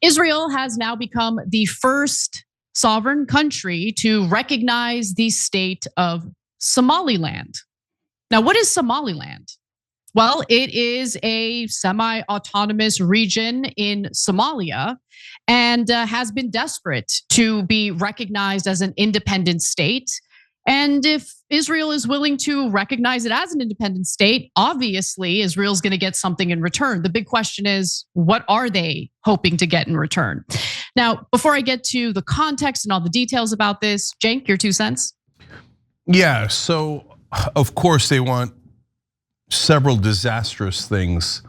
Israel has now become the first sovereign country to recognize the state of Somaliland. Now, what is Somaliland? Well, it is a semi-autonomous region in Somalia and has been desperate to be recognized as an independent state. And if Israel is willing to recognize it as an independent state, obviously Israel's gonna get something in return. The big question is, what are they hoping to get in return? Now, before I get to the context and all the details about this, Cenk, your 2 cents? Yeah, so of course they want several disastrous things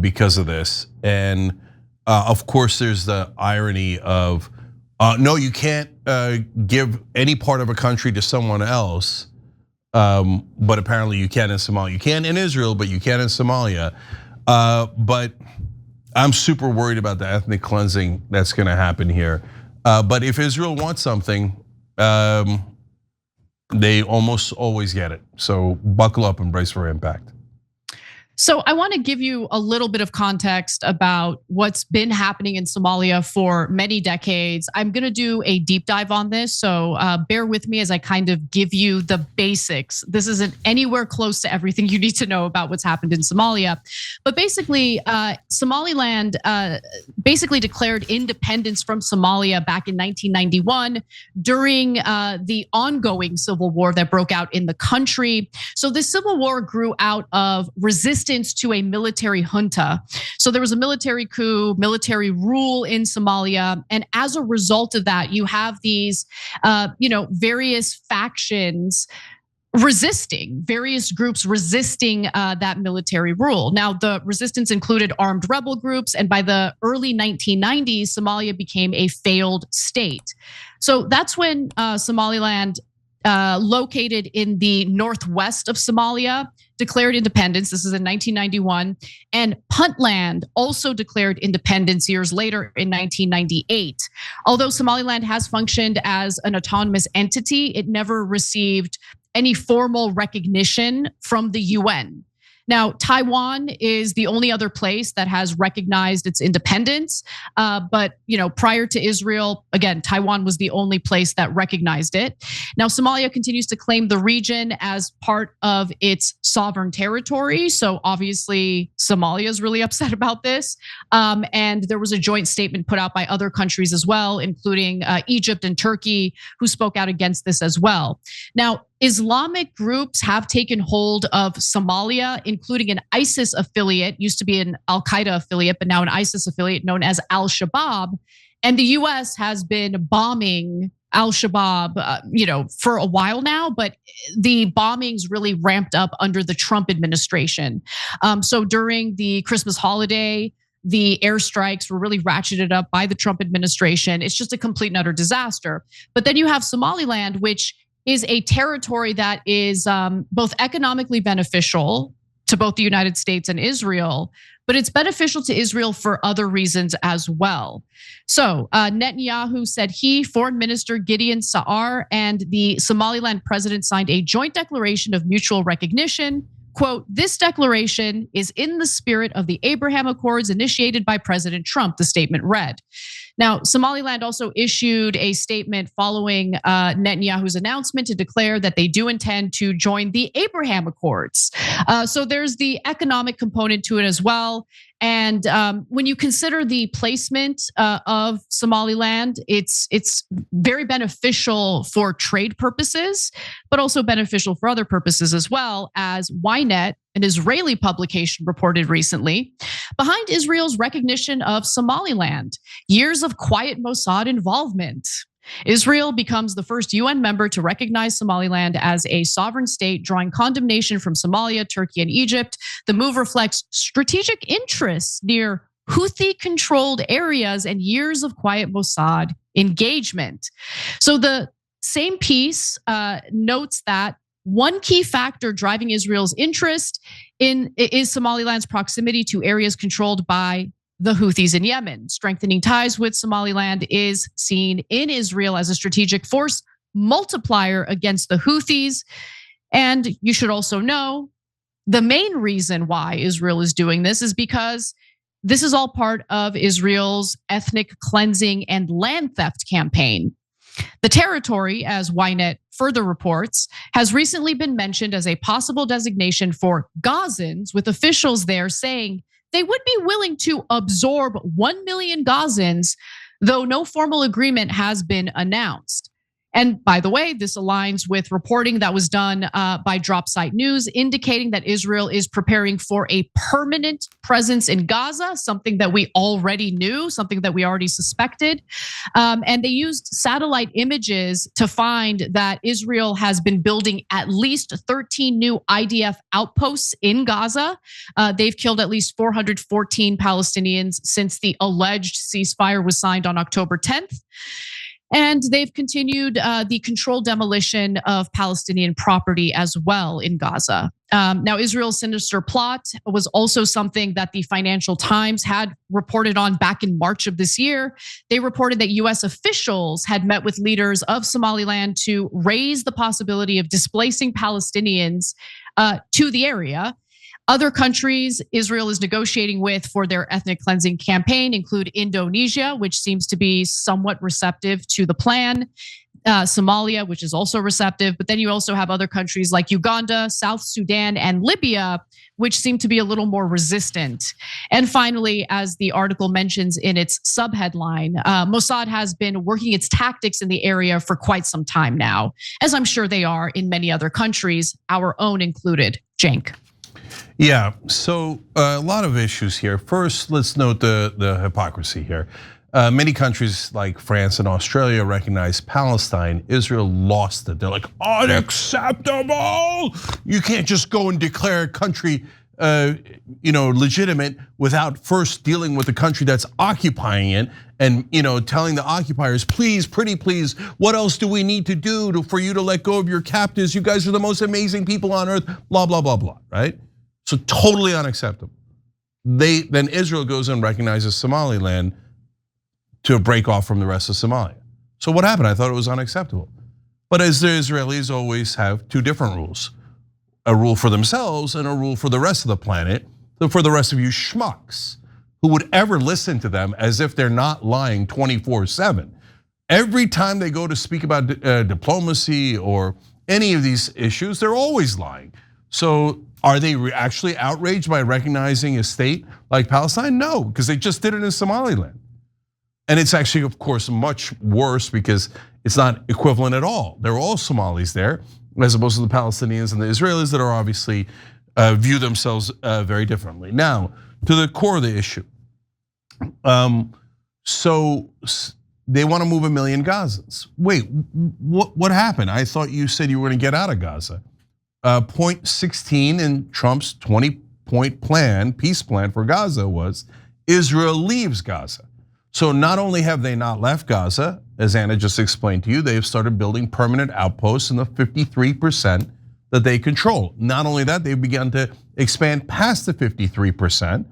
because of this. And of course there's the irony of, no, you can't give any part of a country to someone else, but apparently you can in Somalia. You can in Israel, but you can in Somalia. But I'm super worried about the ethnic cleansing that's gonna happen here. But if Israel wants something, they almost always get it. So buckle up and brace for impact. So I want to give you a little bit of context about what's been happening in Somalia for many decades. I'm going to do a deep dive on this, so bear with me as I kind of give you the basics. This isn't anywhere close to everything you need to know about what's happened in Somalia. But basically, Somaliland basically declared independence from Somalia back in 1991 during the ongoing civil war that broke out in the country. So this civil war grew out of resistance to a military junta. So there was a military coup, military rule in Somalia. And as a result of that, you have these various factions resisting, various groups resisting that military rule. Now, the resistance included armed rebel groups, and by the early 1990s, Somalia became a failed state. So that's when Somaliland, located in the northwest of Somalia, declared independence. This is in 1991. And Puntland also declared independence years later in 1998. Although Somaliland has functioned as an autonomous entity, it never received any formal recognition from the UN. Now, Taiwan is the only other place that has recognized its independence. But prior to Israel, again, Taiwan was the only place that recognized it. Now, Somalia continues to claim the region as part of its sovereign territory. So obviously, Somalia is really upset about this. And there was a joint statement put out by other countries as well, including Egypt and Turkey, who spoke out against this as well. Now, Islamic groups have taken hold of Somalia, including an ISIS affiliate, used to be an Al-Qaeda affiliate, but now an ISIS affiliate known as Al-Shabaab. And the US has been bombing Al-Shabaab, for a while now, but the bombings really ramped up under the Trump administration. So during the Christmas holiday, the airstrikes were really ratcheted up by the Trump administration. It's just a complete and utter disaster. But then you have Somaliland, which is a territory that is both economically beneficial to both the United States and Israel, but it's beneficial to Israel for other reasons as well. So Netanyahu said Foreign Minister Gideon Sa'ar, and the Somaliland president signed a joint declaration of mutual recognition. Quote, "This declaration is in the spirit of the Abraham Accords initiated by President Trump," the statement read. Now, Somaliland also issued a statement following Netanyahu's announcement to declare that they do intend to join the Abraham Accords. So there's the economic component to it as well. And when you consider the placement of Somaliland, it's very beneficial for trade purposes, but also beneficial for other purposes as well, as Ynet, an Israeli publication, reported recently. Behind Israel's recognition of Somaliland, years of quiet Mossad involvement. Israel becomes the first UN member to recognize Somaliland as a sovereign state, drawing condemnation from Somalia, Turkey, and Egypt. The move reflects strategic interests near Houthi-controlled areas and years of quiet Mossad engagement. So the same piece notes that one key factor driving Israel's interest is Somaliland's proximity to areas controlled by the Houthis in Yemen. Strengthening ties with Somaliland is seen in Israel as a strategic force multiplier against the Houthis. And you should also know the main reason why Israel is doing this is because This is all part of Israel's ethnic cleansing and land theft campaign. The territory, as Ynet further reports, has recently been mentioned as a possible designation for Gazans, with officials there saying they would be willing to absorb 1 million Gazans, though no formal agreement has been announced. And by the way, this aligns with reporting that was done by Dropsite News, indicating that Israel is preparing for a permanent presence in Gaza, something that we already knew, something that we already suspected. And they used satellite images to find that Israel has been building at least 13 new IDF outposts in Gaza. They've killed at least 414 Palestinians since the alleged ceasefire was signed on October 10th. And they've continued the controlled demolition of Palestinian property as well in Gaza. Now, Israel's sinister plot was also something that the Financial Times had reported on back in March of this year. They reported that US officials had met with leaders of Somaliland to raise the possibility of displacing Palestinians to the area. Other countries Israel is negotiating with for their ethnic cleansing campaign include Indonesia, which seems to be somewhat receptive to the plan, Somalia, which is also receptive, but then you also have other countries like Uganda, South Sudan, and Libya, which seem to be a little more resistant. And finally, as the article mentions in its subheadline, Mossad has been working its tactics in the area for quite some time now, as I'm sure they are in many other countries, our own included. Cenk. Yeah, so a lot of issues here. First, let's note the hypocrisy here. Many countries like France and Australia recognize Palestine. Israel lost it. They're like, unacceptable. You can't just go and declare a country legitimate without first dealing with the country that's occupying it and telling the occupiers, please, pretty please, what else do we need to do for you to let go of your captives? You guys are the most amazing people on earth, blah, blah, blah, blah, right? So totally unacceptable. Then Israel goes and recognizes Somaliland to break off from the rest of Somalia. So what happened? I thought it was unacceptable. But as the Israelis always have two different rules, a rule for themselves and a rule for the rest of the planet, for the rest of you schmucks who would ever listen to them as if they're not lying 24/7. Every time they go to speak about diplomacy or any of these issues, they're always lying. So are they actually outraged by recognizing a state like Palestine? No, because they just did it in Somaliland. And it's actually, of course, much worse because it's not equivalent at all. They're all Somalis there, as opposed to the Palestinians and the Israelis that are obviously view themselves very differently. Now, to the core of the issue. So they want to move 1 million Gazans. Wait, what happened? I thought you said you were going to get out of Gaza. Point 16 in Trump's 20-point plan, peace plan for Gaza was Israel leaves Gaza. So not only have they not left Gaza, as Anna just explained to you, they've started building permanent outposts in the 53% that they control. Not only that, they've begun to expand past the 53%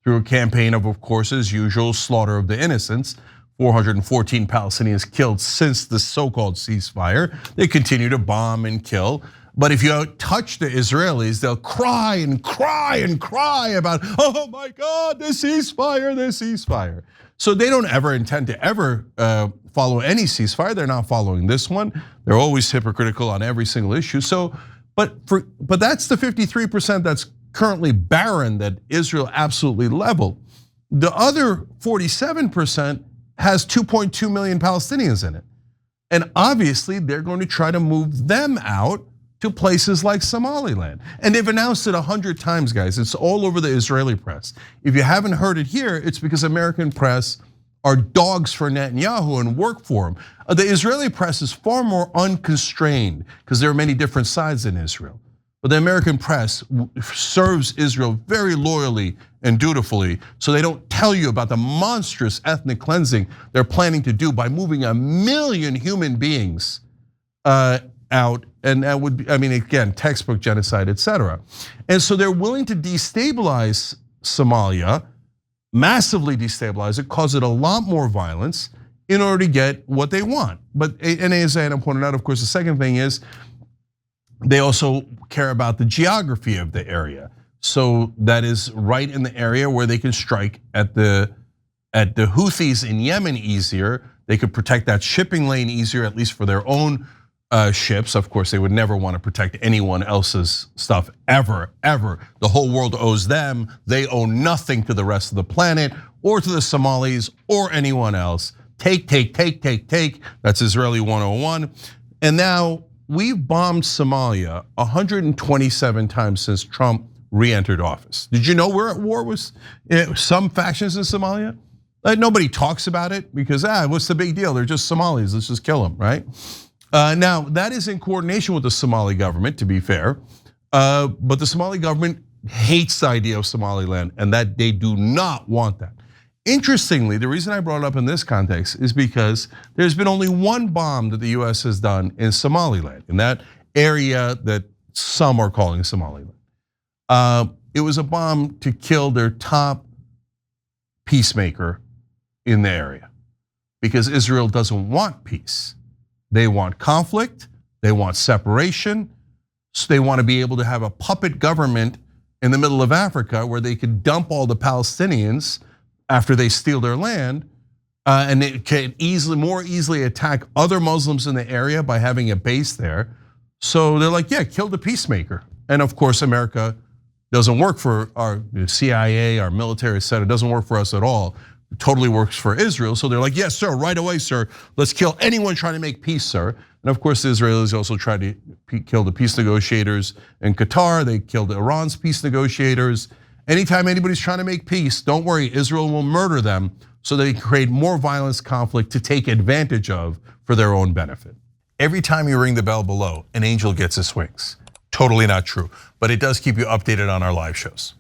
through a campaign of course, as usual, slaughter of the innocents. 414 Palestinians killed since the so-called ceasefire. They continue to bomb and kill. But if you touch the Israelis, they'll cry and cry and cry about, oh my God, the ceasefire, the ceasefire. So they don't ever intend to ever follow any ceasefire. They're not following this one. They're always hypocritical on every single issue. So, but that's the 53% that's currently barren that Israel absolutely leveled. The other 47% has 2.2 million Palestinians in it. And obviously they're going to try to move them out to places like Somaliland. And they've announced it 100 times, guys. It's all over the Israeli press. If you haven't heard it here, it's because American press are dogs for Netanyahu and work for him. The Israeli press is far more unconstrained because there are many different sides in Israel. But the American press serves Israel very loyally and dutifully, so they don't tell you about the monstrous ethnic cleansing they're planning to do by moving 1 million human beings out, and that would be, I mean, again, textbook genocide, etc. And so they're willing to destabilize Somalia, massively destabilize it, cause it a lot more violence in order to get what they want. But and as Anna pointed out, of course, the second thing is they also care about the geography of the area. So that is right in the area where they can strike at the Houthis in Yemen easier. They could protect that shipping lane easier, at least for their own ships. Of course, they would never want to protect anyone else's stuff ever. The whole world owes them. They owe nothing to the rest of the planet or to the Somalis or anyone else. Take. That's Israeli 101. And now we've bombed Somalia 127 times since Trump re-entered office. Did you know we're at war with some factions in Somalia? Nobody talks about it because what's the big deal? They're just Somalis. Let's just kill them, right? Now that is in coordination with the Somali government, to be fair, but the Somali government hates the idea of Somaliland and that they do not want that. Interestingly, the reason I brought it up in this context is because there's been only one bomb that the US has done in Somaliland, in that area that some are calling Somaliland. It was a bomb to kill their top peacemaker in the area because Israel doesn't want peace. They want conflict, they want separation, so they want to be able to have a puppet government in the middle of Africa where they could dump all the Palestinians after they steal their land, and they can more easily attack other Muslims in the area by having a base there. So they're like, yeah, kill the peacemaker. And of course, America doesn't work for our CIA, our military set. It doesn't work for us at all. It totally works for Israel. So they're like, yes, sir, right away, sir. Let's kill anyone trying to make peace, sir. And of course, the Israelis also tried to kill the peace negotiators in Qatar. They killed Iran's peace negotiators. Anytime anybody's trying to make peace, don't worry, Israel will murder them so they can create more violence, conflict to take advantage of for their own benefit. Every time you ring the bell below, an angel gets his wings. Totally not true, but it does keep you updated on our live shows.